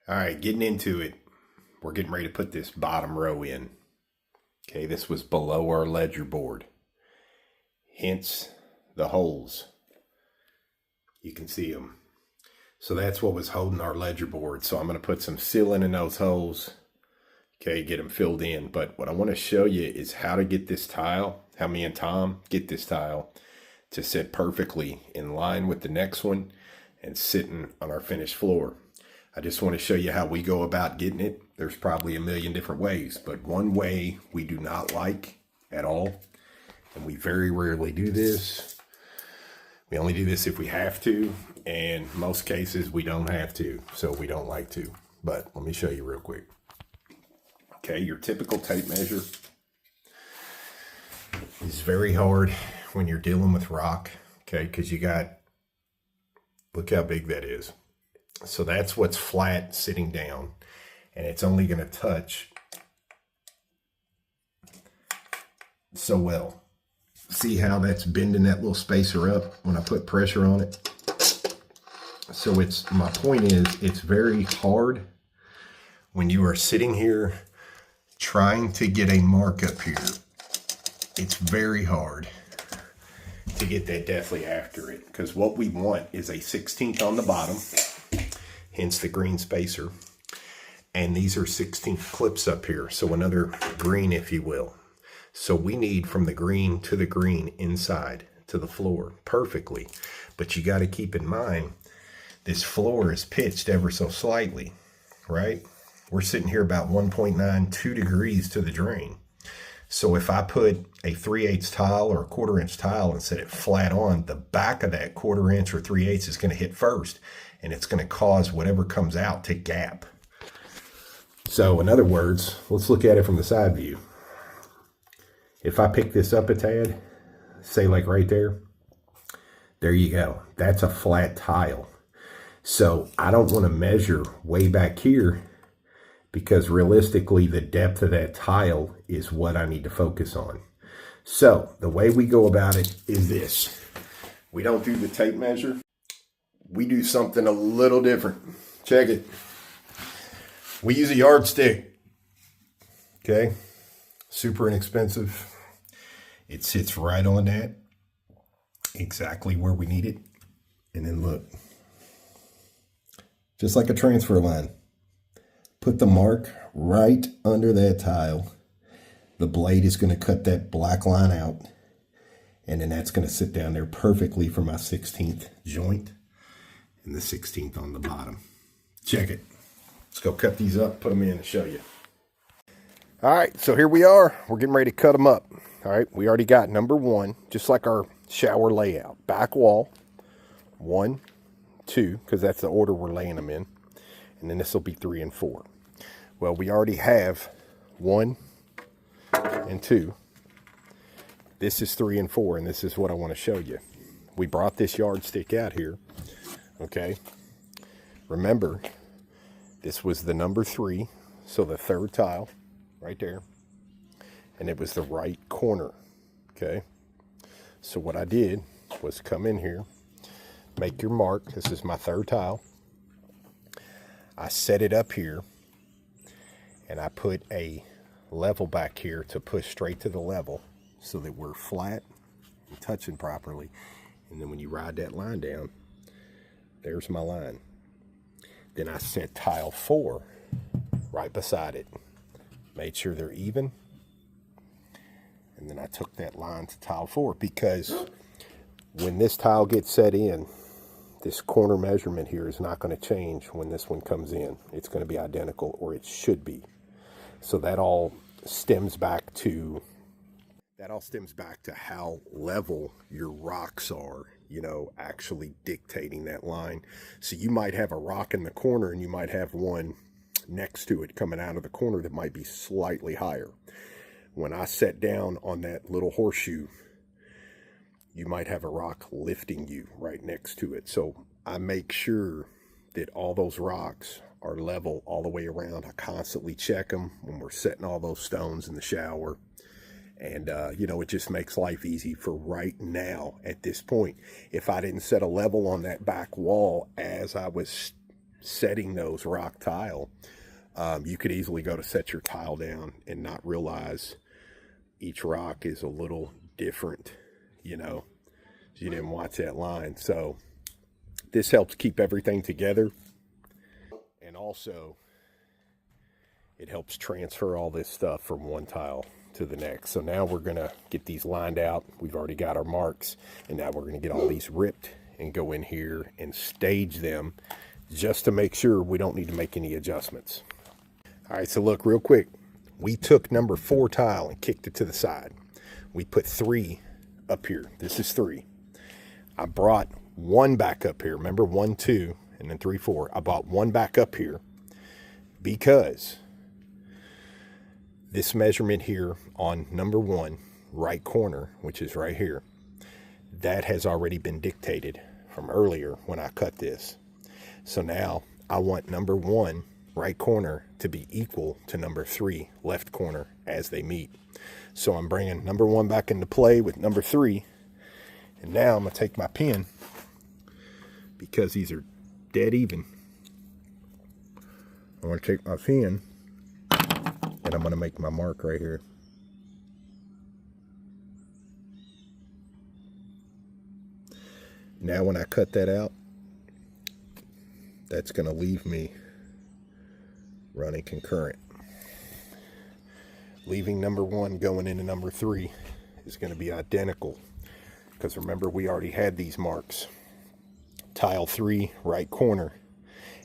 All right, getting into it. We're getting ready to put this bottom row in. Okay, this was below our ledger board. Hence the holes. You can see them. So that's what was holding our ledger board. So I'm going to put some sealant in those holes. Okay, get them filled in. But what I want to show you is how to get this tile, how me and Tom get this tile to sit perfectly in line with the next one and sitting on our finished floor. I just want to show you how we go about getting it. There's probably a million different ways, but one way we do not like at all, and we very rarely do this. We only do this if we have to, and most cases we don't have to, so we don't like to. But let me show you real quick. Okay, your typical tape measure is very hard when you're dealing with rock, okay, because you got, look how big that is. So that's what's flat sitting down, and it's only going to touch so well. See how that's bending that little spacer up when I put pressure on it? So it's, my point is, it's very hard when you are sitting here trying to get a mark up here. It's very hard to get that deathly after it, because what we want is a 16th on the bottom, hence the green spacer, and these are 16th clips up here, so another green, if you will. So we need from the green to the green inside to the floor perfectly, but you got to keep in mind this floor is pitched ever so slightly, right? We're sitting here about 1.92 degrees to the drain. So if I put a 3/8 tile or a 1/4 inch tile and set it flat on, the back of that 1/4 inch or 3/8 is going to hit first, and it's going to cause whatever comes out to gap. So in other words, let's look at it from the side view. If I pick this up a tad, say like right there, there you go. That's a flat tile. So I don't want to measure way back here, because realistically the depth of that tile is what I need to focus on. So the way we go about it is this. We don't do the tape measure. We do something a little different. Check it. We use a yardstick. Okay. Super inexpensive. It sits right on that. Exactly where we need it. And then look. Just like a transfer line. Put the mark right under that tile. The blade is going to cut that black line out. And then that's going to sit down there perfectly for my 16th joint. And the 16th on the bottom. Check it. Let's go cut these up, put them in and show you. All right, so here we are. We're getting ready to cut them up. All right, we already got number one, just like our shower layout. Back wall, 1, 2, because that's the order we're laying them in. And then this will be 3 and 4. Well, we already have 1 and 2. This is 3 and 4, and this is what I want to show you. We brought this yardstick out here. Okay, remember, this was the number 3, so the third tile right there, and it was the right corner. Okay, so what I did was come in here, make your mark. This is my third tile. I set it up here, and I put a level back here to push straight to the level so that we're flat and touching properly. And then when you ride that line down, there's my line. Then I set tile 4 right beside it. Made sure they're even. And then I took that line to tile 4, because when this tile gets set in, this corner measurement here is not going to change when this one comes in. It's going to be identical, or it should be. So that all stems back to how level your rocks are, you know, actually dictating that line. So you might have a rock in the corner, and you might have one next to it coming out of the corner that might be slightly higher. When I set down on that little horseshoe, you might have a rock lifting you right next to it. So I make sure that all those rocks are level all the way around. I constantly check them when we're setting all those stones in the shower. And, you know, it just makes life easy for right now at this point. If I didn't set a level on that back wall as I was setting those rock tile, you could easily go to set your tile down and not realize each rock is a little different, you know, you didn't watch that line. So this helps keep everything together, and also it helps transfer all this stuff from one tile to the next. So now we're gonna get these lined out. We've already got our marks, and now we're gonna get all these ripped and go in here and stage them just to make sure we don't need to make any adjustments. All right, so look real quick. We took number 4 tile and kicked it to the side. We put 3 up here. This is 3. I brought 1 back up here. Remember 1, 2, and then 3, 4. I brought 1 back up here because this measurement here on number 1, right corner, which is right here, that has already been dictated from earlier when I cut this. So now I want number 1, right corner, to be equal to number 3, left corner, as they meet. So I'm bringing number 1 back into play with number 3. And now I'm going to take my pen, because these are dead even. I'm going to take my pen and I'm going to make my mark right here. Now when I cut that out, that's going to leave me running concurrent. Leaving number 1 going into number 3 is going to be identical, because remember, we already had these marks. Tile 3 right corner,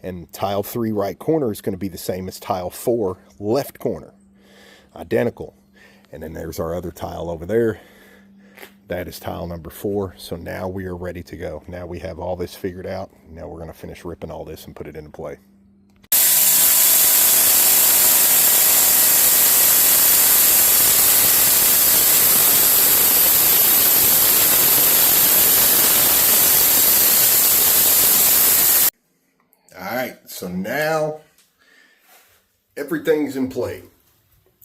and tile 3 right corner is going to be the same as tile 4 left corner. Identical. And then there's our other tile over there. That is tile number 4. So now we are ready to go. Now we have all this figured out. Now we're going to finish ripping all this and put it into play. Alright, so now everything's in play.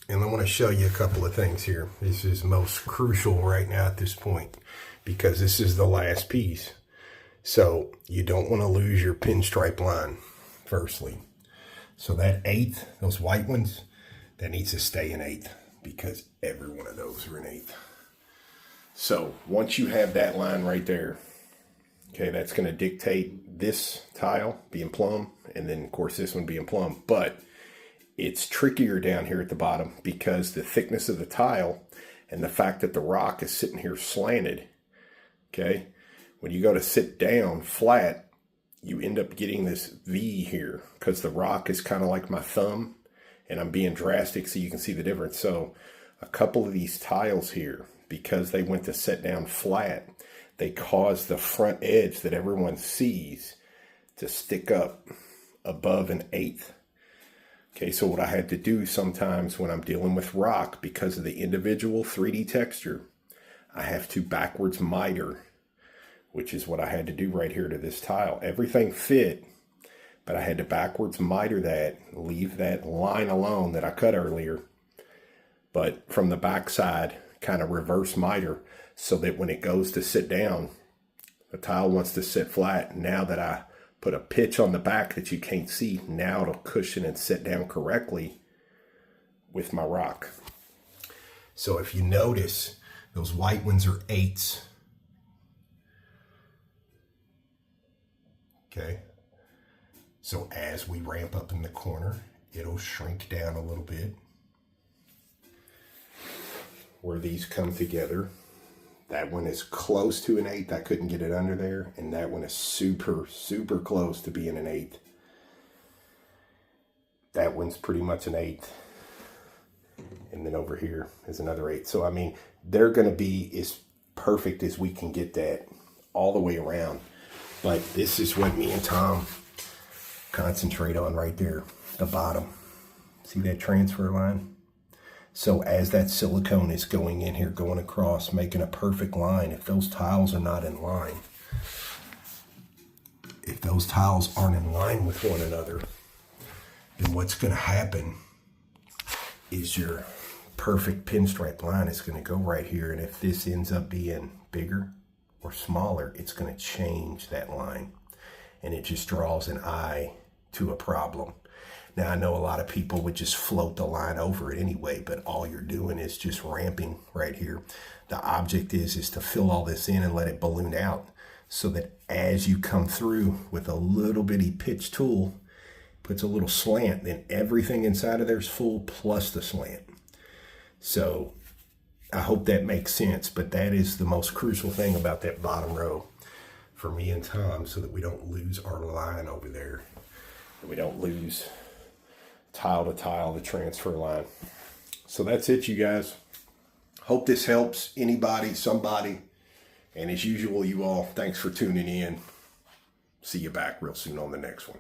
And I want to show you a couple of things here. This is most crucial right now at this point, because this is the last piece. So you don't want to lose your pinstripe line, firstly. So that 1/8, those white ones, that needs to stay an 1/8, because every one of those are an 1/8. So once you have that line right there, okay, that's going to dictate this tile being plumb, and then of course this one being plumb. But it's trickier down here at the bottom, because the thickness of the tile and the fact that the rock is sitting here slanted, okay, when you go to sit down flat, you end up getting this V here, because the rock is kind of like my thumb, and I'm being drastic so you can see the difference. So a couple of these tiles here, because they went to sit down flat, they cause the front edge that everyone sees to stick up above an 1/8. Okay, so what I had to do sometimes when I'm dealing with rock, because of the individual 3D texture, I have to backwards miter, which is what I had to do right here to this tile. Everything fit, but I had to backwards miter that, leave that line alone that I cut earlier, but from the back side, kind of reverse miter, so that when it goes to sit down, the tile wants to sit flat. Now that I put a pitch on the back that you can't see, now it'll cushion and sit down correctly with my rock. So if you notice, those white ones are 8s. Okay. So as we ramp up in the corner, it'll shrink down a little bit. Where these come together, that one is close to an 1/8. I couldn't get it under there. And that one is super, super close to being an 1/8. That one's pretty much an 1/8. And then over here is another 1/8. So, I mean, they're going to be as perfect as we can get that all the way around. But this is what me and Tom concentrate on right there, the bottom. See that transfer line? So as that silicone is going in here, going across, making a perfect line, if those tiles are not in line, if those tiles aren't in line with one another, then what's going to happen is your perfect pinstripe line is going to go right here. And if this ends up being bigger or smaller, it's going to change that line. And it just draws an eye to a problem. Now, I know a lot of people would just float the line over it anyway, but all you're doing is just ramping right here. The object is to fill all this in and let it balloon out, so that as you come through with a little bitty pitch tool, puts a little slant, then everything inside of there is full plus the slant. So I hope that makes sense, but that is the most crucial thing about that bottom row for me and Tom, so that we don't lose our line over there. And we don't lose tile to tile the transfer line. So that's it, you guys. Hope this helps anybody, somebody. And as usual, you all, thanks for tuning in. See you back real soon on the next one.